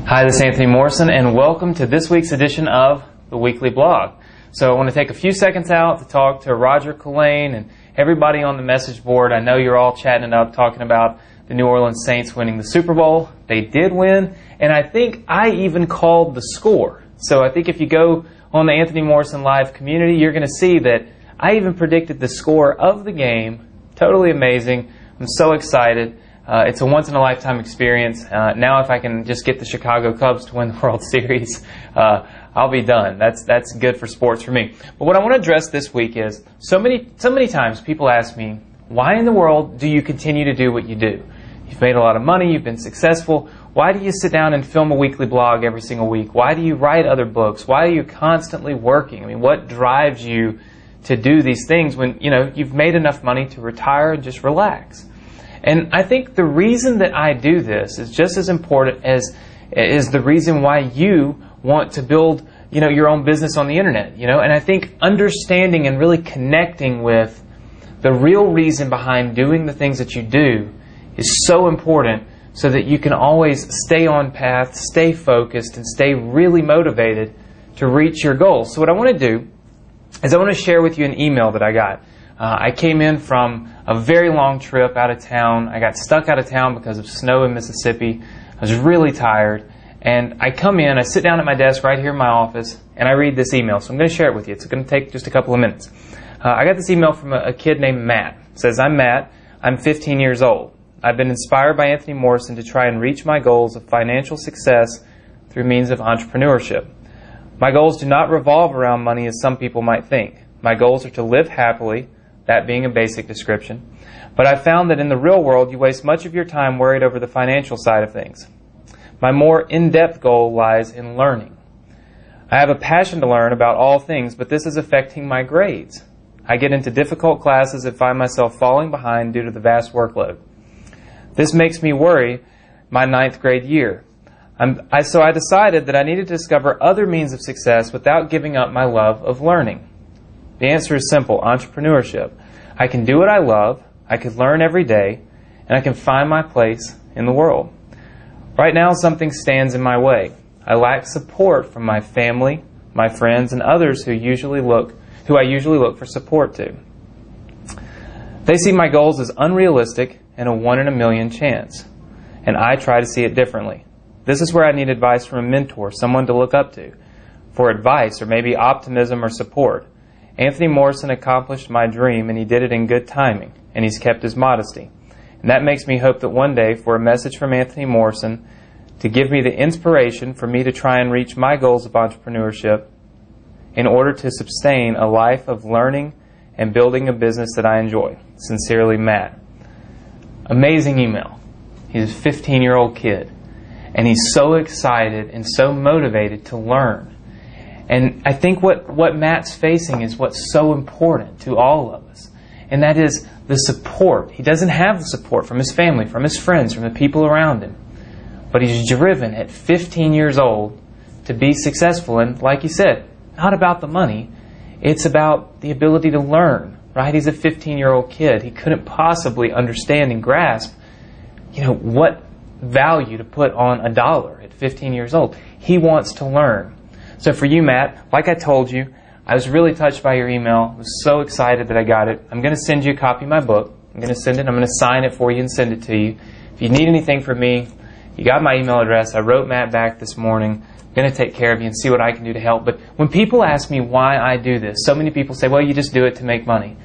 Hi, this is Anthony Morrison, and welcome to this week's edition of the Weekly Blog. So I want to take a few seconds out to talk to Roger Culane and everybody on the message board. I know you're all chatting it up, talking about the New Orleans Saints winning the Super Bowl. They did win, and I think I even called the score. So I think if you go on the Anthony Morrison Live community, you're going to see that I even predicted the score of the game. Totally amazing. I'm so excited. It's a once-in-a-lifetime experience. Now if I can just get the Chicago Cubs to win the World Series, I'll be done. That's good for sports for me. But what I want to address this week is, so many times people ask me, why in the world do you continue to do what you do? You've made a lot of money, you've been successful. Why do you sit down and film a weekly blog every single week? Why do you write other books? Why are you constantly working? I mean, what drives you to do these things when, you've made enough money to retire and just relax? And I think the reason that I do this is just as important as is the reason why you want to build, your own business on the internet, And I think understanding and really connecting with the real reason behind doing the things that you do is so important so that you can always stay on path, stay focused, and stay really motivated to reach your goals. So what I want to do is I want to share with you an email that I got. I came in from a very long trip out of town. I got stuck out of town because of snow in Mississippi. I was really tired. And I come in, I sit down at my desk right here in my office, and I read this email. So I'm going to share it with you. It's going to take just a couple of minutes. I got this email from a kid named Matt. It says, "I'm Matt. I'm 15 years old. I've been inspired by Anthony Morrison to try and reach my goals of financial success through means of entrepreneurship. My goals do not revolve around money as some people might think. My goals are to live happily, that being a basic description. But I found that in the real world, you waste much of your time worried over the financial side of things. My more in-depth goal lies in learning. I have a passion to learn about all things, but this is affecting my grades. I get into difficult classes and find myself falling behind due to the vast workload. This makes me worry my 9th grade year. So I decided that I needed to discover other means of success without giving up my love of learning. The answer is simple: entrepreneurship. I can do what I love, I can learn every day, and I can find my place in the world. Right now, something stands in my way. I lack support from my family, my friends, and others who I usually look for support to. They see my goals as unrealistic and a 1 in a million chance, and I try to see it differently. This is where I need advice from a mentor, someone to look up to, for advice or maybe optimism or support. Anthony Morrison accomplished my dream, and he did it in good timing, and he's kept his modesty. And that makes me hope that one day, for a message from Anthony Morrison to give me the inspiration for me to try and reach my goals of entrepreneurship in order to sustain a life of learning and building a business that I enjoy. Sincerely, Matt." Amazing email. He's a 15-year-old kid, and he's so excited and so motivated to learn. And I think what Matt's facing is what's so important to all of us, and that is the support. He doesn't have the support from his family, from his friends, from the people around him. But he's driven at 15 years old to be successful. And like he said, not about the money. It's about the ability to learn, right? He's a 15-year-old kid. He couldn't possibly understand and grasp, what value to put on a dollar at 15 years old. He wants to learn. So for you, Matt, like I told you, I was really touched by your email. I was so excited that I got it. I'm going to send you a copy of my book. I'm going to sign it for you and send it to you. If you need anything from me, you got my email address. I wrote Matt back this morning. I'm going to take care of you and see what I can do to help. But when people ask me why I do this, so many people say, well, you just do it to make money.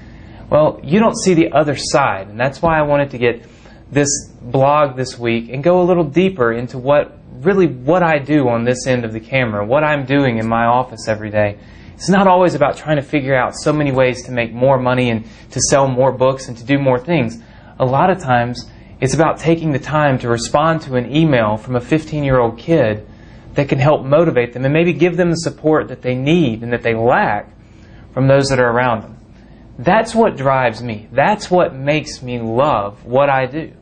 Well, you don't see the other side. And that's why I wanted to get this blog this week and go a little deeper into what I do on this end of the camera, what I'm doing in my office every day. It's not always about trying to figure out so many ways to make more money and to sell more books and to do more things. A lot of times, it's about taking the time to respond to an email from a 15-year-old kid that can help motivate them and maybe give them the support that they need and that they lack from those that are around them. That's what drives me. That's what makes me love what I do.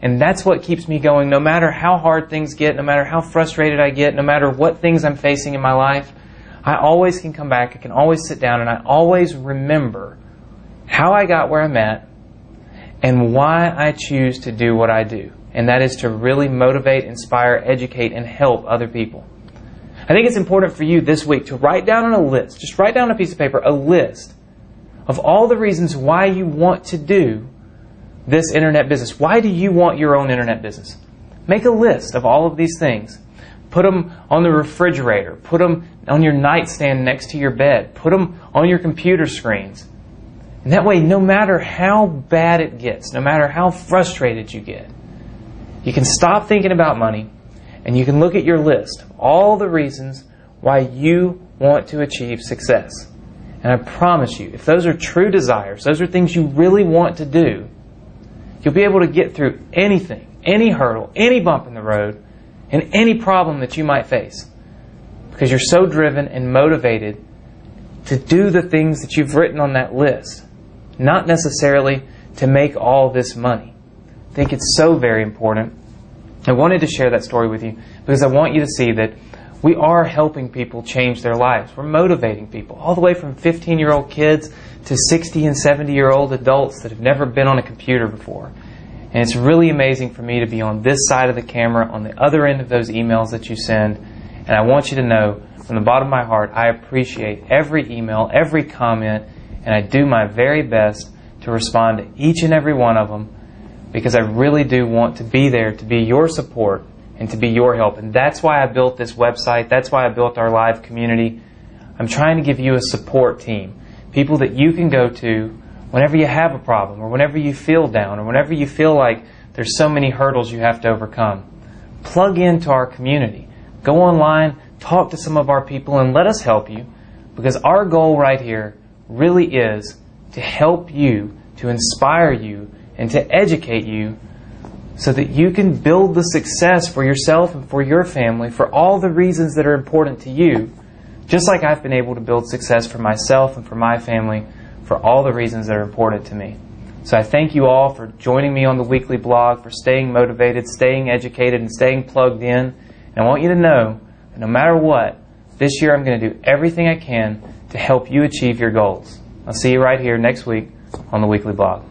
And that's what keeps me going no matter how hard things get, no matter how frustrated I get, no matter what things I'm facing in my life. I always can come back, I can always sit down, and I always remember how I got where I'm at and why I choose to do what I do. and that is to really motivate, inspire, educate, and help other people. I think it's important for you this week to write down on a list, just write down on a piece of paper, a list of all the reasons why you want to do this internet business. Why do you want your own internet business? Make a list of all of these things. Put them on the refrigerator. Put them on your nightstand next to your bed. Put them on your computer screens. And that way, no matter how bad it gets, no matter how frustrated you get, you can stop thinking about money and you can look at your list of all the reasons why you want to achieve success. And I promise you, if those are true desires, those are things you really want to do, you'll be able to get through anything, any hurdle, any bump in the road, and any problem that you might face. Because you're so driven and motivated to do the things that you've written on that list, not necessarily to make all this money. I think it's so very important. I wanted to share that story with you because I want you to see that we are helping people change their lives. We're motivating people, all the way from 15-year-old kids to 60 and 70-year-old adults that have never been on a computer before. And it's really amazing for me to be on this side of the camera, on the other end of those emails that you send. And I want you to know, from the bottom of my heart, I appreciate every email, every comment, and I do my very best to respond to each and every one of them, because I really do want to be there to be your support and to be your help. And that's why I built this website. That's why I built our live community. I'm trying to give you a support team, people that you can go to whenever you have a problem or whenever you feel down or whenever you feel like there's so many hurdles you have to overcome. Plug into our community. Go online, talk to some of our people, and let us help you, because our goal right here really is to help you, to inspire you, and to educate you so that you can build the success for yourself and for your family for all the reasons that are important to you, just like I've been able to build success for myself and for my family for all the reasons that are important to me. So I thank you all for joining me on the weekly blog, for staying motivated, staying educated, and staying plugged in. And I want you to know that no matter what, this year I'm going to do everything I can to help you achieve your goals. I'll see you right here next week on the weekly blog.